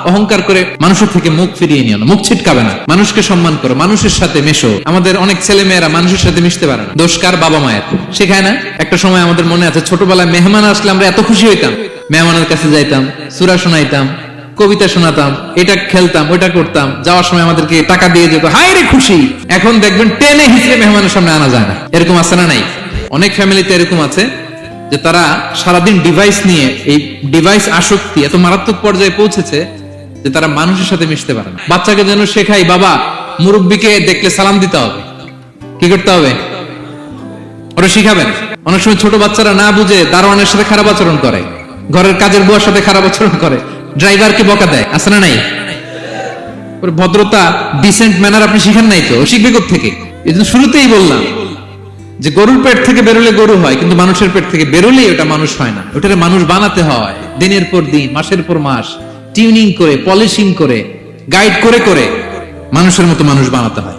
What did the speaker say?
অহংকার করে মানুষের থেকে মুখ ফিরিয়ে নিও না, মুখ ছিটকাবে না, মানুষকে সম্মান করো, মানুষের সাথে মেশো। আমাদের অনেক ছেলে মেয়েরা মানুষের সাথে মিশতে পারে না, দোষ কার? বাবা মায়ের। শেখায় না? একটা সময় আমাদের মনে আছে, ছোটবেলায় মেহমান আসলে আমরা এত খুশি হইতাম, মেহমানের কাছে যাইতাম, সূরা শোনাইতাম, কবিতা শোনাতাম, এটা খেলতাম, ওটা করতাম, যাওয়ার সময় আমাদেরকে টাকা দিয়ে যেত, হায় রে খুশি। এখন দেখবেন টেনে হিসেবে মেহমানের সামনে আনা যায় না। এরকম আছে না নাই? অনেক ফ্যামিলিতে এরকম আছে যে তারা সারাদিন ডিভাইস নিয়ে, এই ডিভাইস আসক্তি এত মারাত্মক পর্যায়ে পৌঁছেছে যে তারা মানুষের সাথে মিশতে পারে না। বাচ্চাকে যেন শেখাই, বাবা মুরব্বীকে দেখলে সালাম দিতে হবে, কি করতে হবে ওরা শিখাবেন। অনেক সময় ছোট বাচ্চারা না বুঝে দারোয়ানের সাথে খারাপ আচরণ করে, ঘরের কাজের বুয়ার সাথে খারাপ আচরণ করে, ড্রাইভারকে বকা দেয়, আছে না নাই? ভদ্রতা, ডিসেন্ট ম্যানার আপনি শিখান নাই, তো শিখবে কোত্থেকে? এই জন্য শুরুতেই বললাম যে গরুর পেট থেকে বেরোলে গরু হয়, কিন্তু মানুষের পেট থেকে বেরোলেই ওটা মানুষ হয় না। ওটারে মানুষ বানাতে হয় দিনের পর দিন, মাসের পর মাস, টিউনিং করে, পলিশিং করে, গাইড করে করে মানুষের মতো মানুষ বানাতে হয়।